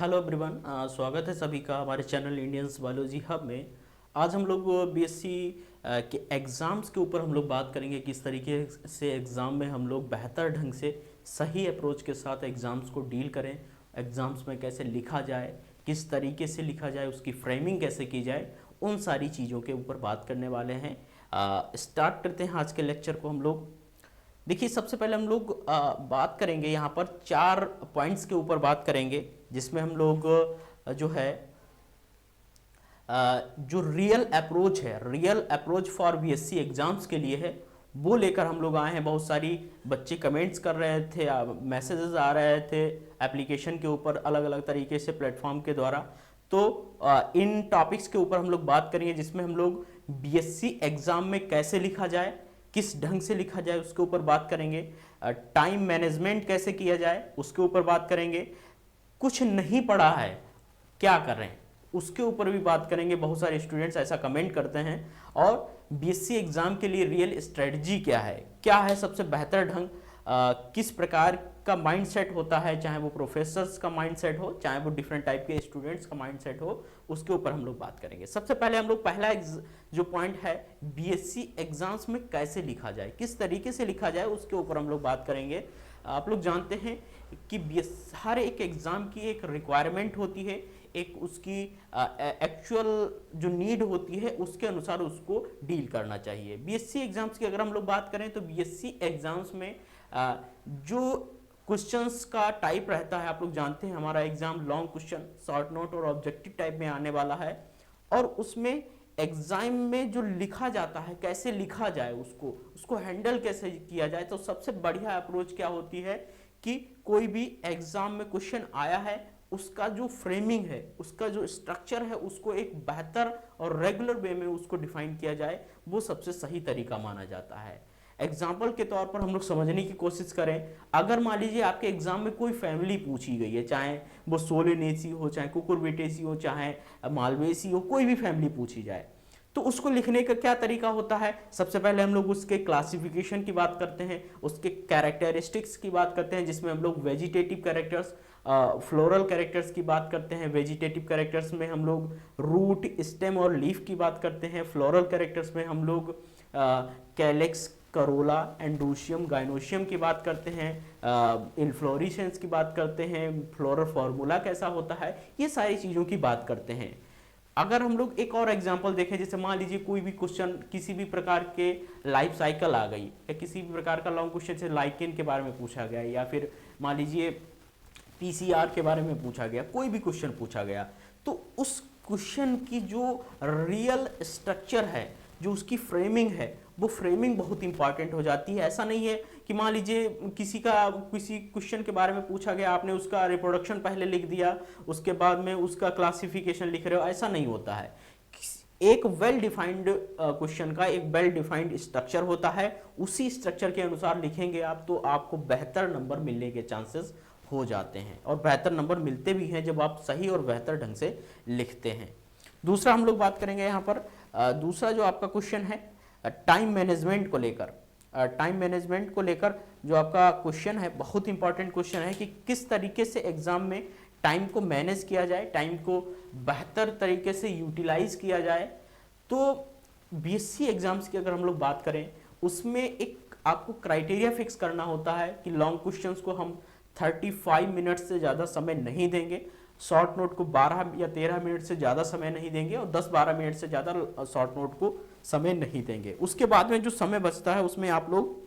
Hello everyone, स्वागत है सभी का हमारे चैनल इंडियंस बायोलॉजी हब में। आज हम लोग बीएससी के एग्ज़ाम्स के ऊपर हम लोग बात करेंगे, किस तरीके से एग्ज़ाम में हम लोग बेहतर ढंग से सही अप्रोच के साथ एग्ज़ाम्स को डील करें, एग्ज़ाम्स में कैसे लिखा जाए, किस तरीके से लिखा जाए, उसकी फ्रेमिंग कैसे की जाए, उन सारी चीज़ों के ऊपर बात करने वाले हैं। स्टार्ट करते हैं आज के लेक्चर को हम लोग। देखिए, सबसे पहले हम लोग बात करेंगे यहाँ पर 4 पॉइंट्स के ऊपर बात करेंगे, जिसमें हम लोग जो है जो real approach for BSc exams के लिए है, वो लेकर हम लोग आए हैं। बहुत सारी बच्चे कमेंट्स कर रहे थे, मैसेजेस आ रहे थे एप्लीकेशन के ऊपर अलग अलग तरीके से प्लेटफॉर्म के द्वारा। तो इन टॉपिक्स के ऊपर हम लोग बात करेंगे, जिसमें हम लोग बीएससी एग्जाम में कैसे लिखा जाए, किस ढंग से लिखा जाए उसके ऊपर बात करेंगे। टाइम मैनेजमेंट कैसे किया जाए उसके ऊपर बात करेंगे। कुछ नहीं पढ़ा है, क्या कर रहे हैं, उसके ऊपर भी बात करेंगे। बहुत सारे स्टूडेंट्स ऐसा कमेंट करते हैं। और बीएससी एग्जाम के लिए रियल स्ट्रेटजी क्या है सबसे बेहतर ढंग, किस प्रकार का माइंडसेट होता है, चाहे वो प्रोफेसर्स का माइंडसेट हो, चाहे वो डिफरेंट टाइप के स्टूडेंट्स का माइंडसेट हो, उसके ऊपर हम लोग बात करेंगे। सबसे पहले हम लोग पहला जो पॉइंट है, बीएससी एग्जाम्स में कैसे लिखा जाए, किस तरीके से लिखा जाए, उसके ऊपर हम लोग बात करेंगे। आप लोग जानते हैं कि हर एक एग्जाम की एक रिक्वायरमेंट होती है, एक उसकी एक्चुअल जो नीड होती है, उसके अनुसार उसको डील करना चाहिए। बीएससी एग्जाम्स की अगर हम लोग बात करें तो बीएससी एग्जाम्स में जो क्वेश्चंस का टाइप रहता है, आप लोग जानते हैं हमारा exam long question, short note और ऑब्जेक्टिव टाइप में आने वाला है। और उसमें एग्जाम में जो लिखा जाता है, कैसे लिखा जाए, उसको हैंडल कैसे किया जाए, तो सबसे बढ़िया अप्रोच क्या होती है कि कोई भी एग्जाम में क्वेश्चन आया है, उसका जो फ्रेमिंग है, उसका जो स्ट्रक्चर है, उसको एक बेहतर और रेगुलर वे में उसको डिफाइन किया जाए, वो सबसे सही तरीका माना जाता है। एग्जाम्पल के तौर पर हम लोग समझने की कोशिश करें। अगर मान लीजिए आपके एग्जाम में कोई फैमिली पूछी गई है, चाहे वो सोलेनेसी हो, चाहे कुकुरबिटेसी हो, चाहे मालवेसी हो, कोई भी फैमिली पूछी जाए, तो उसको लिखने का क्या तरीका होता है। सबसे पहले हम लोग उसके क्लासिफिकेशन की बात करते हैं, उसके कैरेक्टरिस्टिक्स की बात करते हैं, जिसमें हम लोग वेजिटेटिव कैरेक्टर्स, फ्लोरल कैरेक्टर्स की बात करते हैं। वेजिटेटिव कैरेक्टर्स में हम लोग रूट, स्टेम और लीफ की बात करते हैं। फ्लोरल कैरेक्टर्स में हम लोग कैलेक्स, करोला, एंड्रोशियम, गाइनोशियम की बात करते हैं। इन्फ्लोरेसेंस की बात करते हैं। फ्लोरल फार्मूला कैसा होता है, ये सारी चीज़ों की बात करते हैं। अगर हम लोग एक और एग्जांपल देखें, जैसे मान लीजिए कोई भी क्वेश्चन किसी भी प्रकार के लाइफ साइकिल आ गई, या किसी भी प्रकार का लॉन्ग क्वेश्चन से लाइकेन के बारे में पूछा गया, या फिर मान लीजिए पीसीआर के बारे में पूछा गया, कोई भी क्वेश्चन पूछा गया, तो उस क्वेश्चन की जो रियल स्ट्रक्चर है, जो उसकी फ्रेमिंग है, वो फ्रेमिंग बहुत इंपॉर्टेंट हो जाती है। ऐसा नहीं है कि मान लीजिए किसी क्वेश्चन के बारे में पूछा गया, आपने उसका रिप्रोडक्शन पहले लिख दिया, उसके बाद में उसका क्लासिफिकेशन लिख रहे हो, ऐसा नहीं होता है। एक वेल डिफाइंड क्वेश्चन का एक वेल डिफाइंड स्ट्रक्चर होता है, उसी स्ट्रक्चर के अनुसार लिखेंगे आप, तो आपको बेहतर नंबर मिलने के चांसेस हो जाते हैं, और बेहतर नंबर मिलते भी हैं जब आप सही और बेहतर ढंग से लिखते हैं। दूसरा हम लोग बात करेंगे यहाँ पर, दूसरा जो आपका क्वेश्चन है टाइम मैनेजमेंट को लेकर। टाइम मैनेजमेंट को लेकर जो आपका क्वेश्चन है, बहुत इंपॉर्टेंट क्वेश्चन है कि किस तरीके से एग्जाम में टाइम को मैनेज किया जाए, टाइम को बेहतर तरीके से यूटिलाइज किया जाए। तो बीएससी एग्जाम्स की अगर हम लोग बात करें, उसमें एक आपको क्राइटेरिया फिक्स करना होता है कि लॉन्ग क्वेश्चंस को हम 35 मिनट से ज़्यादा समय नहीं देंगे, शॉर्ट नोट को 12 या 13 मिनट से ज़्यादा समय नहीं देंगे, और 10-12 मिनट से ज़्यादा शॉर्ट नोट को समय नहीं देंगे। उसके बाद में जो समय बचता है, उसमें आप लोग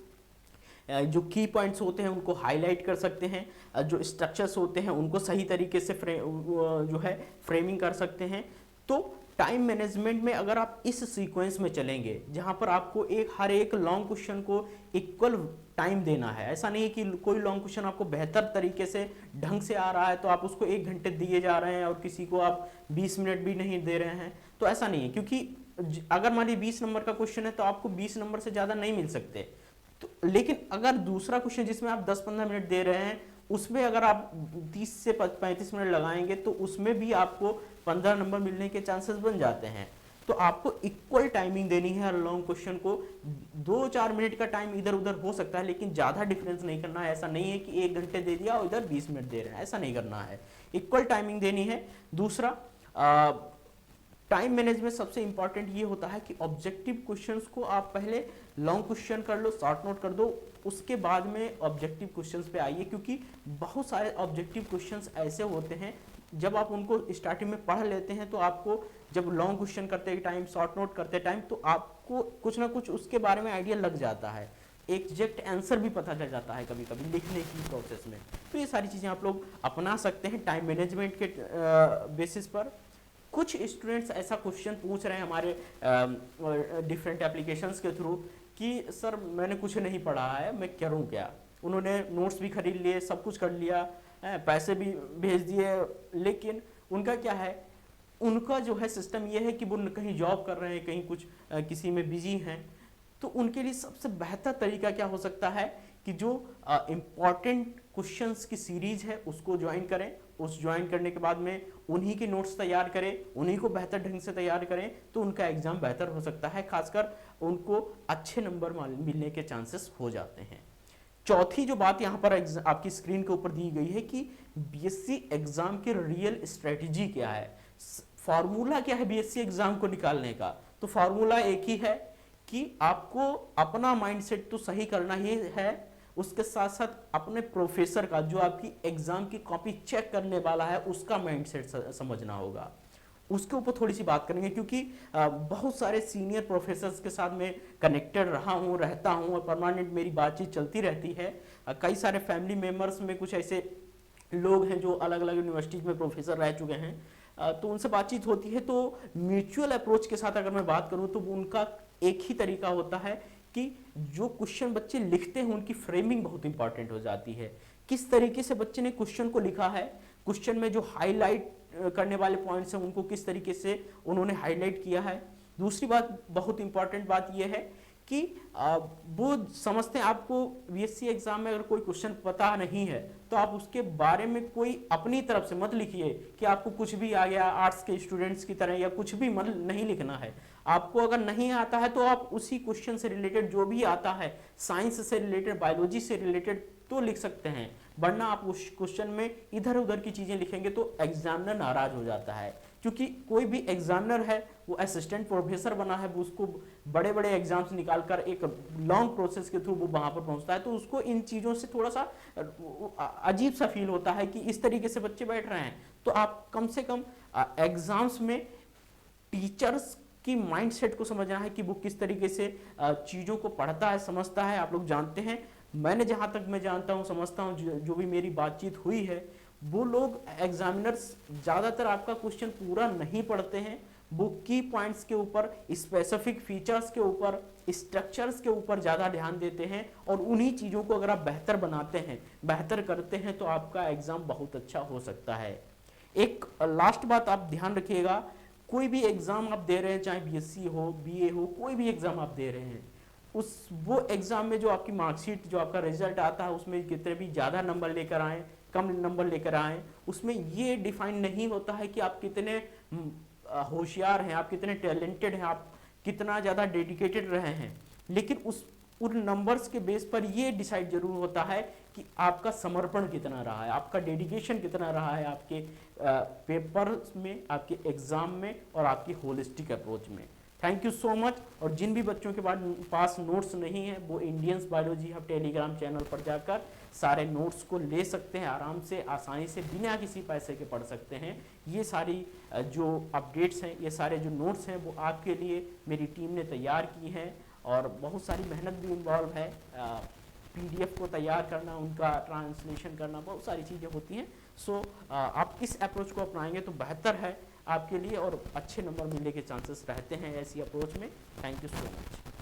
जो की पॉइंट्स होते हैं उनको हाईलाइट कर सकते हैं, जो स्ट्रक्चर्स होते हैं उनको सही तरीके से जो है फ्रेमिंग कर सकते हैं। तो टाइम मैनेजमेंट में अगर आप इस सीक्वेंस में चलेंगे, जहां पर आपको हर एक लॉन्ग क्वेश्चन को इक्वल टाइम देना है, ऐसा नहीं है कि कोई लॉन्ग क्वेश्चन आपको बेहतर तरीके से ढंग से आ रहा है तो आप उसको 1 घंटे दिए जा रहे हैं और किसी को आप 20 मिनट भी नहीं दे रहे हैं, तो ऐसा नहीं है। क्योंकि अगर मान लीजिए 20 नंबर का क्वेश्चन है तो आपको 20 नंबर से ज़्यादा नहीं मिल सकते। तो लेकिन अगर दूसरा क्वेश्चन जिसमें आप 10-15 मिनट दे रहे हैं, उसमें अगर आप 30 से 35 मिनट लगाएंगे, तो उसमें भी आपको 15 नंबर मिलने के चांसेस बन जाते हैं। तो आपको इक्वल टाइमिंग देनी है हर लॉन्ग क्वेश्चन को। 2-4 मिनट का टाइम इधर उधर हो सकता है, लेकिन ज़्यादा डिफरेंस नहीं करना है। ऐसा नहीं है कि 1 घंटे दे दिया और इधर 20 मिनट दे रहे हैं, ऐसा नहीं करना है। इक्वल टाइमिंग देनी है। दूसरा, टाइम मैनेजमेंट सबसे इंपॉर्टेंट ये होता है कि ऑब्जेक्टिव क्वेश्चंस को आप पहले लॉन्ग क्वेश्चन कर लो, शॉर्ट नोट कर दो, उसके बाद में ऑब्जेक्टिव क्वेश्चंस पे आइए, क्योंकि बहुत सारे ऑब्जेक्टिव क्वेश्चंस ऐसे होते हैं जब आप उनको स्टार्टिंग में पढ़ लेते हैं तो आपको जब लॉन्ग क्वेश्चन करते टाइम, शॉर्ट नोट करते टाइम, तो आपको कुछ ना कुछ उसके बारे में आइडिया लग जाता है, एग्जैक्ट आंसर भी पता चल जाता है कभी कभी लिखने की प्रोसेस में। तो ये सारी चीज़ें आप लोग अपना सकते हैं टाइम मैनेजमेंट के बेसिस पर। कुछ स्टूडेंट्स ऐसा क्वेश्चन पूछ रहे हैं हमारे डिफरेंट एप्लीकेशंस के थ्रू कि सर मैंने कुछ नहीं पढ़ा है, मैं करूं क्या। उन्होंने नोट्स भी खरीद लिए, सब कुछ कर लिया, पैसे भी भेज दिए, लेकिन उनका क्या है, उनका जो है सिस्टम ये है कि वो कहीं जॉब कर रहे हैं, कहीं कुछ किसी में बिजी हैं। तो उनके लिए सबसे बेहतर तरीका क्या हो सकता है कि जो इम्पॉर्टेंट क्वेश्चंस की सीरीज है उसको ज्वाइन करें। उस ज्वाइन करने के बाद में उन्हीं के नोट्स तैयार करें, उन्हीं को बेहतर ढंग से तैयार करें, तो उनका एग्जाम बेहतर हो सकता है, खासकर उनको अच्छे नंबर मिलने के चांसेस हो जाते हैं। चौथी जो बात यहाँ पर आपकी स्क्रीन के ऊपर दी गई है कि बीएससी एग्जाम की रियल स्ट्रेटजी क्या है, फॉर्मूला क्या है बीएससी एग्जाम को निकालने का। तो फॉर्मूला एक ही है कि आपको अपना माइंडसेट तो सही करना ही है, उसके साथ साथ अपने प्रोफेसर का, जो आपकी एग्जाम की कॉपी चेक करने वाला है, उसका माइंडसेट समझना होगा। उसके ऊपर थोड़ी सी बात करेंगे, क्योंकि बहुत सारे सीनियर प्रोफेसर्स के साथ मैं कनेक्टेड रहा हूँ, रहता हूँ, और परमानेंट मेरी बातचीत चलती रहती है। कई सारे फैमिली मेम्बर्स में कुछ ऐसे लोग हैं जो अलग अलग यूनिवर्सिटीज में प्रोफेसर रह चुके हैं, तो उनसे बातचीत होती है। तो म्यूचुअल अप्रोच के साथ अगर मैं बात करूँ तो उनका एक ही तरीका होता है कि जो क्वेश्चन बच्चे लिखते हैं उनकी फ्रेमिंग बहुत इंपॉर्टेंट हो जाती है। किस तरीके से बच्चे ने क्वेश्चन को लिखा है, क्वेश्चन में जो हाईलाइट करने वाले पॉइंट्स हैं उनको किस तरीके से उन्होंने हाईलाइट किया है। दूसरी बात, बहुत इंपॉर्टेंट बात यह है कि वो समझते हैं आपको बीएससी एग्जाम में अगर कोई क्वेश्चन पता नहीं है तो आप उसके बारे में कोई अपनी तरफ से मत लिखिए कि आपको कुछ भी आ गया आर्ट्स के स्टूडेंट्स की तरह, या कुछ भी मत नहीं लिखना है। आपको अगर नहीं आता है तो आप उसी क्वेश्चन से रिलेटेड जो भी आता है, साइंस से रिलेटेड, बायोलॉजी से रिलेटेड, तो लिख सकते हैं। वरना आप उस क्वेश्चन में इधर उधर की चीजें लिखेंगे तो एग्जामिनर नाराज हो जाता है, क्योंकि कोई भी एग्जामिनर है वो असिस्टेंट प्रोफेसर बना है, वो उसको बड़े बड़े एग्जाम्स निकालकर एक लॉन्ग प्रोसेस के थ्रू वो वहां पर पहुंचता है, तो उसको इन चीजों से थोड़ा सा अजीब सा फील होता है कि इस तरीके से बच्चे बैठ रहे हैं। तो आप कम से कम एग्जाम्स में टीचर्स की माइंडसेट को समझना है कि वो किस तरीके से चीजों को पढ़ता है, समझता है। आप लोग जानते हैं, मैंने जहां तक मैं जानता हूं, समझता हूं, जो भी मेरी बातचीत हुई है, वो लोग एग्जामिनर्स ज्यादातर आपका क्वेश्चन पूरा नहीं पढ़ते हैं, वो की पॉइंट्स के ऊपर, स्पेसिफिक फीचर्स के ऊपर, स्ट्रक्चर्स के ऊपर ज्यादा ध्यान देते हैं, और उन्हीं चीजों को अगर आप बेहतर बनाते हैं, बेहतर करते हैं, तो आपका एग्जाम बहुत अच्छा हो सकता है। एक लास्ट बात आप ध्यान रखिएगा, कोई भी एग्जाम आप दे रहे हैं, चाहे बीएससी हो, बीए हो, कोई भी एग्जाम आप दे रहे हैं, वो एग्जाम में जो आपकी मार्कशीट, जो आपका रिजल्ट आता है, उसमें कितने भी ज़्यादा नंबर लेकर आए, कम नंबर लेकर आए, उसमें ये डिफाइन नहीं होता है कि आप कितने होशियार हैं, आप कितने टैलेंटेड हैं, आप कितना ज़्यादा डेडिकेटेड रहे हैं। लेकिन उन नंबर्स के बेस पर ये डिसाइड जरूर होता है कि आपका समर्पण कितना रहा है, आपका डेडिकेशन कितना रहा है, आपके पेपर में, आपके एग्जाम में, और आपकी होलिस्टिक अप्रोच में। Thank you so much. और जिन भी बच्चों के पास नोट्स नहीं है, वो Indians biology hub Telegram channel पर जाकर सारे नोट्स को ले सकते हैं, आराम से, आसानी से, बिना किसी पैसे के पढ़ सकते हैं। ये सारी जो अपडेट्स हैं, ये सारे जो नोट्स हैं, वो आपके लिए मेरी टीम ने तैयार की हैं, और बहुत सारी मेहनत भी इन्वॉल्व है। पीडीएफ को तैयार करना, उनका ट्रांसलेशन करना, बहुत सारी चीज़ें होती हैं। सो आप इस अप्रोच को अपनाएंगे तो बेहतर है आपके लिए, और अच्छे नंबर मिलने के चांसेस रहते हैं ऐसी अप्रोच में। Thank you so much.